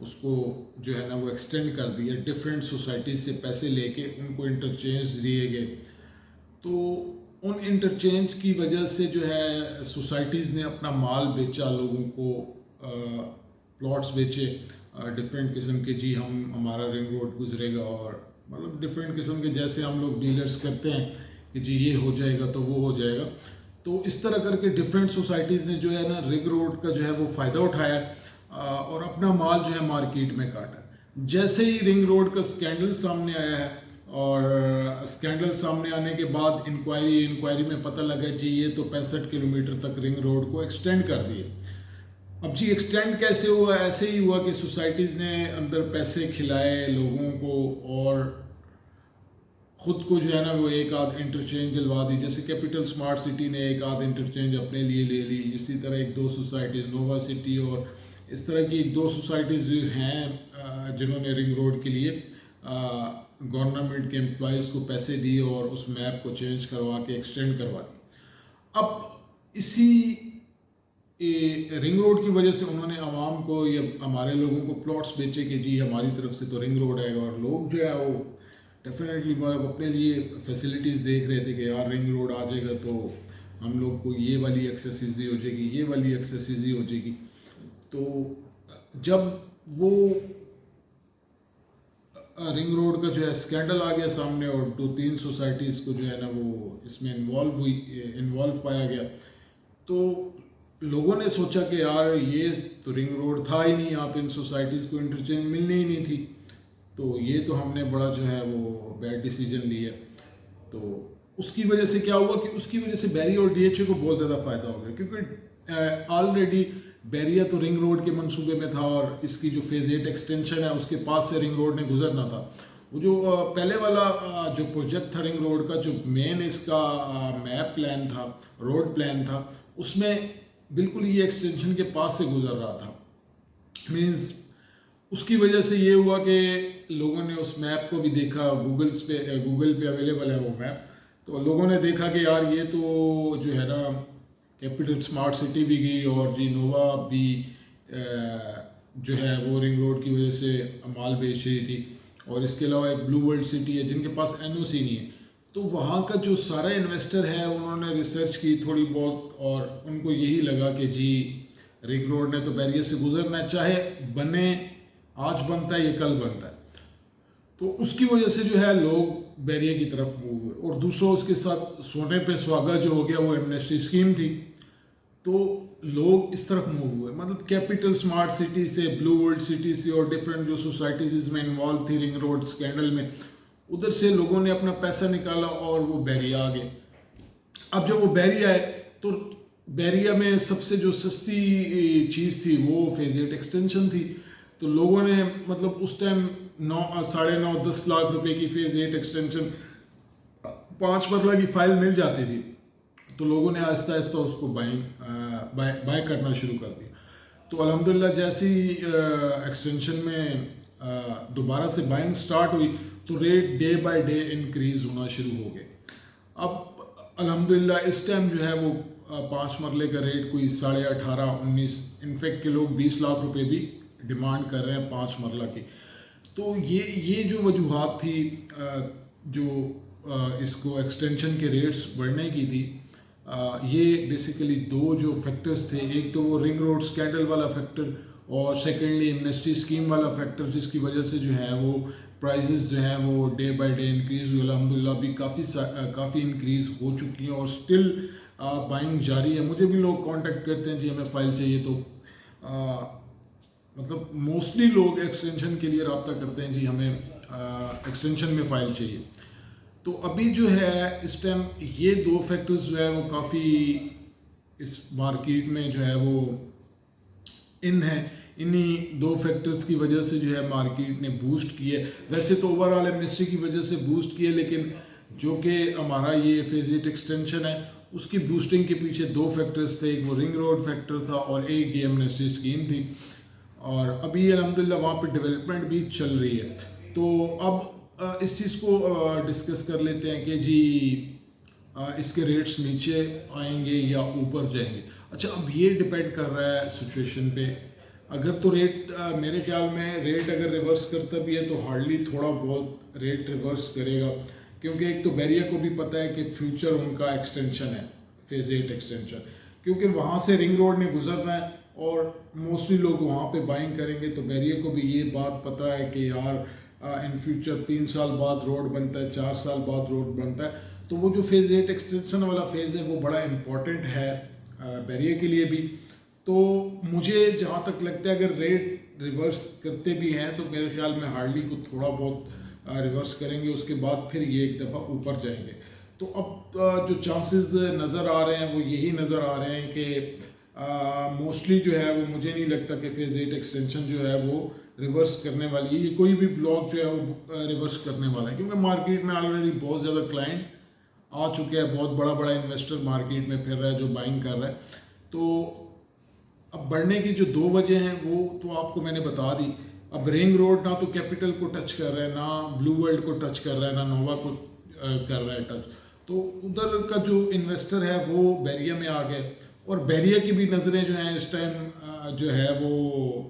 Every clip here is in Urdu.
اس کو جو ہے نا وہ ایکسٹینڈ کر دیا، ڈفرینٹ سوسائٹیز سے پیسے لے کے ان کو انٹرچینج دیے گئے. تو ان انٹرچینج کی وجہ سے جو ہے سوسائٹیز نے اپنا مال بیچا، لوگوں کو پلاٹس بیچے ڈفرینٹ قسم کے، جی ہمارا رنگ روڈ گزرے گا، اور مطلب ڈفرینٹ قسم کے جیسے ہم لوگ ڈیلرز کرتے ہیں کہ جی یہ ہو جائے گا تو وہ ہو جائے گا. تو اس طرح کر کے ڈفرینٹ سوسائٹیز نے جو ہے نا رنگ روڈ کا جو ہے وہ فائدہ اٹھایا اور اپنا مال جو ہے مارکیٹ میں کاٹا. جیسے ہی رنگ روڈ کا اسکینڈل سامنے آیا ہے، اور اسکینڈل سامنے آنے کے بعد انکوائری میں پتہ لگا جی یہ تو 65 کلومیٹر تک رنگ روڈ کو ایکسٹینڈ کر دیے. اب جی ایکسٹینڈ کیسے ہوا؟ ایسے ہی ہوا کہ سوسائٹیز نے اندر پیسے کھلائے لوگوں کو، اور خود کو جو ہے نا وہ ایک آدھ انٹرچینج دلوا دی. جیسے کیپٹل اسمارٹ سٹی نے ایک آدھ انٹرچینج اپنے لیے لے لی، اسی طرح ایک دو سوسائٹیز نووا سٹی اور اس طرح کی ایک دو سوسائٹیز جو ہیں جنہوں نے رنگ روڈ کے لیے گورنمنٹ کے امپلائیز کو پیسے دیے اور اس میپ کو چینج کروا کے ایکسٹینڈ کروا دی. اب اسی رنگ روڈ کی وجہ سے انہوں نے عوام کو یا ہمارے لوگوں کو پلاٹس بیچے کہ جی ہماری طرف سے تو رنگ روڈ آئے گا، اور لوگ جو ہے وہ ڈیفینیٹلی اپنے لیے فیسلٹیز دیکھ رہے تھے کہ یار رنگ روڈ آ جائے گا تو ہم لوگ کو یہ والی ایکسیس ایزی ہو جائے گی، یہ والی ایکسیس ایزی ہو جائے گی. تو جب وہ رنگ روڈ کا جو ہے اسکینڈل آ گیا سامنے اور 2-3 سوسائٹیز کو جو ہے نا وہ اس میں انوالو پایا گیا، تو لوگوں نے سوچا کہ یار یہ تو رنگ روڈ تھا ہی نہیں، یہاں پہ ان سوسائٹیز کو انٹرچینج ملنی ہی نہیں تھی، تو یہ تو ہم نے بڑا جو ہے وہ بیڈ ڈیسیجن لیا. تو اس کی وجہ سے کیا ہوا کہ اس کی وجہ سے بیری اور ڈی ایچ اے کو بہت زیادہ فائدہ ہو گیا، کیونکہ آلریڈی بیریا تو رنگ روڈ کے منصوبے میں تھا، اور اس کی جو فیز 8 ایکسٹینشن ہے اس کے پاس سے رنگ روڈ نے گزرنا تھا. وہ جو پہلے والا جو پروجیکٹ تھا رنگ روڈ کا، جو مین اس کا میپ پلان تھا، روڈ پلان تھا، اس میں بالکل یہ ایکسٹینشن کے پاس سے گزر رہا تھا. مینز اس کی وجہ سے یہ ہوا کہ لوگوں نے اس میپ کو بھی دیکھا، گوگل پہ اویلیبل ہے وہ میپ، تو لوگوں نے دیکھا کہ یار یہ تو جو ہے نا کیپٹل اسمارٹ سٹی بھی گئی، اور جی نووا بھی جو ہے وہ رنگ روڈ کی وجہ سے مال بیچ رہی تھی، اور اس کے علاوہ ایک بلو ورلڈ سٹی ہے جن کے پاس NOC نہیں ہے. تو وہاں کا جو سارا انویسٹر ہے انہوں نے ریسرچ کی تھوڑی بہت، اور ان کو یہی لگا کہ جی رنگ روڈ نے تو بیریئر سے گزرنا ہے، چاہے بنے آج بنتا ہے یا کل بنتا ہے. تو اس کی وجہ سے جو ہے لوگ بیریئر کی طرف موو ہوئے. اور دوسرا اس کے ساتھ سونے پہ سہاگا جو ہو گیا وہ ایمنسٹی اسکیم تھی، تو لوگ اس طرف موو ہوئے. مطلب کیپٹل اسمارٹ سٹی سے، بلو ورلڈ سٹی سے، اور ڈفرینٹ جو سوسائٹیز اس میں انوالو تھی رنگ روڈ اسکینڈل میں، ادھر سے لوگوں نے اپنا پیسہ نکالا اور وہ بیریا آ گئے. اب جب وہ بیریا آئے تو بیریا میں سب سے جو سستی چیز تھی وہ فیز 8 ایکسٹینشن تھی. تو لوگوں نے مطلب اس ٹائم 9.5-10 لاکھ روپے کی فیز 8 ایکسٹینشن 5 مرلہ کی فائل مل جاتی تھی، تو لوگوں نے آہستہ آہستہ اس کو بائی کرنا شروع کر دیا. تو الحمدللہ جیسی ایکسٹینشن میں دوبارہ سے بائنگ سٹارٹ ہوئی تو rate day by day increase ہونا شروع ہو گئے. اب الحمدللہ اس ٹائم جو ہے وہ 5 مرلے کا ریٹ کوئی 18.5-19، انفیکٹ کے لوگ 20 لاکھ روپے بھی ڈیمانڈ کر رہے ہیں 5 مرلہ کی. تو یہ جو وجوہات تھی جو اس کو ایکسٹینشن کے ریٹس بڑھنے کی تھی، یہ بیسیکلی دو جو فیکٹرز تھے. ایک تو وہ رنگ روڈ اسکینڈل والا فیکٹر، اور سیکنڈلی ایمنسٹی اسکیم والا فیکٹر، جس کی وجہ سے جو ہے وہ پرائزز جو ہیں وہ ڈے بائی ڈے انکریز ہوئی. الحمدللہ بھی کافی انکریز ہو چکی ہیں، اور اسٹل بائنگ جاری ہے. مجھے بھی لوگ کانٹیکٹ کرتے ہیں جی ہمیں فائل چاہیے، تو مطلب موسٹلی لوگ ایکسٹینشن کے لیے رابطہ کرتے ہیں جی ہمیں ایکسٹینشن میں فائل چاہیے. تو ابھی جو ہے اس ٹائم یہ دو فیکٹرز جو ہے وہ کافی اس مارکیٹ میں جو ہے وہ ہیں. انہی دو فیکٹرز کی وجہ سے جو ہے مارکیٹ نے بوسٹ کی ہے. ویسے تو اوور آل ایمنسٹی کی وجہ سے بوسٹ کی ہے، لیکن جو کہ ہمارا یہ فیز 8 ایکسٹینشن ہے اس کی بوسٹنگ کے پیچھے دو فیکٹرز تھے. ایک وہ رنگ روڈ فیکٹر تھا اور ایک یہ ایمنسٹی اسکیم تھی، اور ابھی الحمدللہ وہاں پہ ڈیولپمنٹ بھی چل رہی ہے. تو اب اس چیز کو ڈسکس کر لیتے ہیں کہ جی اس کے ریٹس نیچے آئیں گے یا اوپر جائیں گے. اچھا اب یہ ڈپینڈ کر رہا ہے سچویشن پہ. اگر تو ریٹ میرے خیال میں ریٹ اگر ریورس کرتا بھی ہے تو ہارڈلی تھوڑا بہت ریٹ ریورس کرے گا، کیونکہ ایک تو بیریا کو بھی پتہ ہے کہ فیوچر ان کا ایکسٹینشن ہے، فیز 8 ایکسٹینشن، کیونکہ وہاں سے رنگ روڈ نے گزرنا ہے اور موسٹلی لوگ وہاں پہ بائنگ کریں گے، تو بیریا کو بھی یہ بات پتہ ہے کہ یار ان فیوچر 3 سال بعد روڈ بنتا ہے، 4 سال بعد روڈ بنتا ہے، تو وہ جو فیز 8 ایکسٹینشن والا فیز ہے وہ بڑا امپورٹنٹ ہے بیریا کے لیے بھی۔ تو مجھے جہاں تک لگتا ہے اگر ریٹ ریورس کرتے بھی ہیں تو میرے خیال میں ہارڈلی کو تھوڑا بہت ریورس کریں گے، اس کے بعد پھر یہ ایک دفعہ اوپر جائیں گے۔ تو اب جو چانسز نظر آ رہے ہیں وہ یہی نظر آ رہے ہیں کہ موسٹلی جو ہے وہ مجھے نہیں لگتا کہ فیز 8 ایکسٹینشن جو ہے وہ ریورس کرنے والی ہے، یہ کوئی بھی بلاک جو ہے وہ ریورس کرنے والا ہے، کیونکہ مارکیٹ میں آلریڈی بہت زیادہ کلائنٹ آ چکے ہیں، بہت بڑا بڑا انویسٹر مارکیٹ میں پھر رہا ہے جو بائنگ کر رہا ہے۔ تو اب بڑھنے کی جو 2 وجہ ہیں وہ تو آپ کو میں نے بتا دی۔ اب رنگ روڈ نہ تو کیپٹل کو ٹچ کر رہا ہے، نہ بلو ورلڈ کو ٹچ کر رہا ہے، نہ نووا کو کر رہا ہے ٹچ، تو ادھر کا جو انویسٹر ہے وہ بیریا میں آ گئے، اور بیریا کی بھی نظریں جو ہیں اس ٹائم جو ہے وہ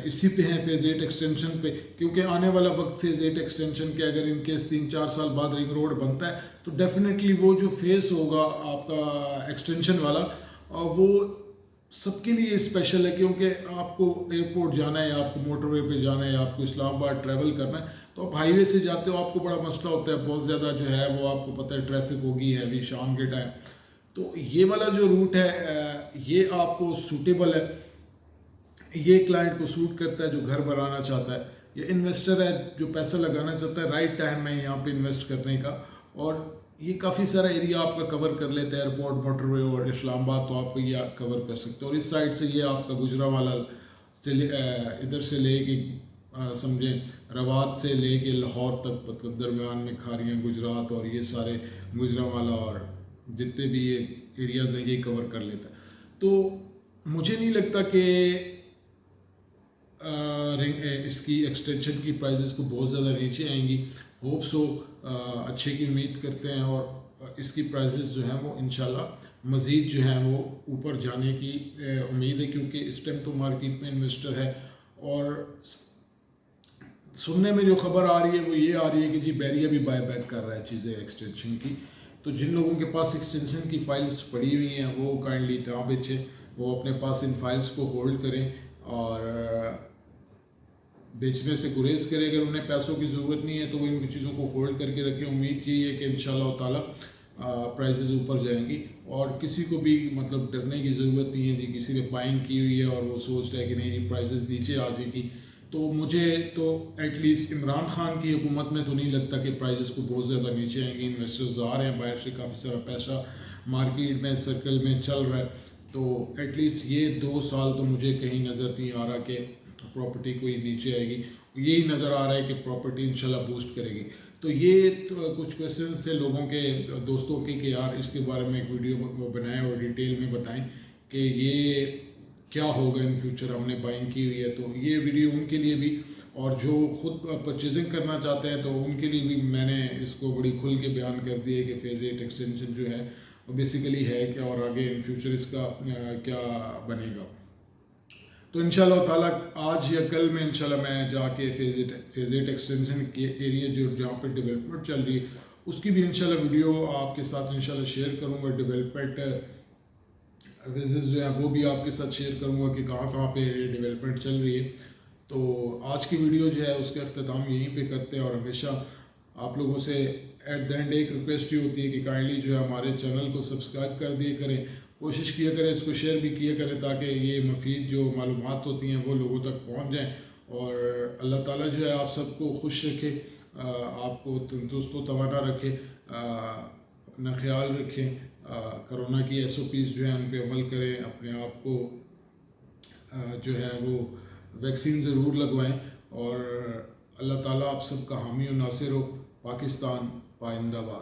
اسی پہ ہیں، فیز 8 ایکسٹینشن پہ، کیونکہ آنے والا وقت فیز 8 ایکسٹینشن کے اگر ان کیس 3-4 سال بعد رنگ روڈ بنتا ہے تو ڈیفینیٹلی وہ جو فیز ہوگا آپ کا ایکسٹینشن والا وہ سب کے لیے اسپیشل ہے، کیونکہ آپ کو ایئرپورٹ جانا ہے، آپ کو موٹر وے پہ جانا ہے، آپ کو اسلام آباد ٹریول کرنا ہے، تو آپ ہائی وے سے جاتے ہو آپ کو بڑا مسئلہ ہوتا ہے، بہت زیادہ جو ہے وہ آپ کو پتہ ہے ٹریفک ہوگی ہیوی شام کے ٹائم، تو یہ والا جو روٹ ہے یہ آپ کو سوٹیبل ہے، یہ کلائنٹ کو سوٹ کرتا ہے جو گھر بنانا چاہتا ہے، یہ انویسٹر ہے جو پیسہ لگانا چاہتا ہے رائٹ ٹائم میں یہاں پہ انویسٹ کرنے کا، اور یہ کافی سارا ایریا آپ کا کور کر لیتا ہے، ایئرپورٹ، موٹر وے اور اسلام آباد، تو آپ کو یہ کور کر سکتے ہیں، اور اس سائڈ سے یہ آپ کا گجرانوالہ سے ادھر سے لے کے سمجھیں روات سے لے کے لاہور تک، مطلب درمیان میں کھاریاں، گجرات اور یہ سارے گجرانوالہ اور جتنے بھی یہ ایریاز ہیں یہ کور کر لیتا ہے۔ تو مجھے نہیں لگتا کہ اس کی ایکسٹینشن کی پرائزز کو بہت زیادہ نیچے آئیں گی، ہوپ سو اچھے کی امید کرتے ہیں، اور اس کی پرائزز جو ہیں وہ انشاءاللہ مزید جو ہیں وہ اوپر جانے کی امید ہے، کیونکہ اس ٹائم تو مارکیٹ میں انویسٹر ہے، اور سننے میں جو خبر آ رہی ہے وہ یہ آ رہی ہے کہ جی بیریا بھی بائی بیک کر رہا ہے چیزیں ایکسٹینشن کی، تو جن لوگوں کے پاس ایکسٹینشن کی فائلز پڑی ہوئی ہیں وہ کائنڈلی نہ بیچیں، وہ اپنے پاس ان فائلز کو ہولڈ کریں اور بیچنے سے گریز کرے، اگر انہیں پیسوں کی ضرورت نہیں ہے تو وہ ان چیزوں کو ہولڈ کر کے رکھیں، امید یہی ہے کہ انشاءاللہ تعالیٰ پرائزز اوپر جائیں گی، اور کسی کو بھی مطلب ڈرنے کی ضرورت نہیں ہے جی کسی نے بائنگ کی ہوئی ہے اور وہ سوچ رہا ہے کہ نہیں جی پرائزز نیچے آ جائے گی، تو مجھے تو ایٹ لیسٹ عمران خان کی حکومت میں تو نہیں لگتا کہ پرائزز کو بہت زیادہ نیچے آئیں گی، انویسٹرز آ رہے ہیں باہر سے، کافی سارا پیسہ مارکیٹ میں سرکل میں چل رہا ہے، تو ایٹ لیسٹ یہ 2 سال تو مجھے کہیں نظر نہیں آ رہا کہ پراپرٹی کوئی نیچے آئے گی، یہی نظر آ رہا ہے کہ پراپرٹی انشاءاللہ بوسٹ کرے گی۔ تو یہ کچھ کویسچنس تھے لوگوں کے، دوستوں کے، کہ یار اس کے بارے میں ایک ویڈیو بنائیں اور ڈیٹیل میں بتائیں کہ یہ کیا ہوگا ان فیوچر، ہم نے بائنگ کی ہوئی ہے، تو یہ ویڈیو ان کے لیے بھی، اور جو خود پرچیزنگ کرنا چاہتے ہیں تو ان کے لیے بھی میں نے اس کو بڑی کھل کے بیان کر دی ہے کہ فیز 8 ایکسٹینشن جو ہے وہ بیسیکلی ہے کیا، اور آگے ان فیوچر اس کا کیا بنے گا۔ تو انشاءاللہ تعالیٰ آج یا کل میں انشاءاللہ میں جا کے فیز 8 ایکسٹینشن کے ایریا جو جہاں پہ ڈیولپمنٹ چل رہی ہے اس کی بھی انشاءاللہ ویڈیو آپ کے ساتھ انشاءاللہ شیئر کروں گا، ڈیولپمنٹ ویزز جو ہیں وہ بھی آپ کے ساتھ شیئر کروں گا کہ کہاں کہاں پہ ڈیولپمنٹ چل رہی ہے۔ تو آج کی ویڈیو جو ہے اس کا اختتام یہیں پہ کرتے ہیں، اور ہمیشہ آپ لوگوں سے ایٹ دا اینڈ ایک ریکویسٹ یہ ہوتی ہے کہ کائنڈلی جو ہے ہمارے چینل کو سبسکرائب کر دیا کریں، کوشش کیا کریں اس کو شیئر بھی کیا کریں تاکہ یہ مفید جو معلومات ہوتی ہیں وہ لوگوں تک پہنچ جائیں، اور اللہ تعالیٰ جو ہے آپ سب کو خوش رکھے، آپ کو تندرست و توانا رکھے، اپنا خیال رکھیں، کرونا کی SOPs جو ہیں ان پہ عمل کریں، اپنے آپ کو جو ہے وہ ویکسین ضرور لگوائیں، اور اللہ تعالیٰ آپ سب کا حامی و ناصر ہو۔ پاکستان پائندہ باد۔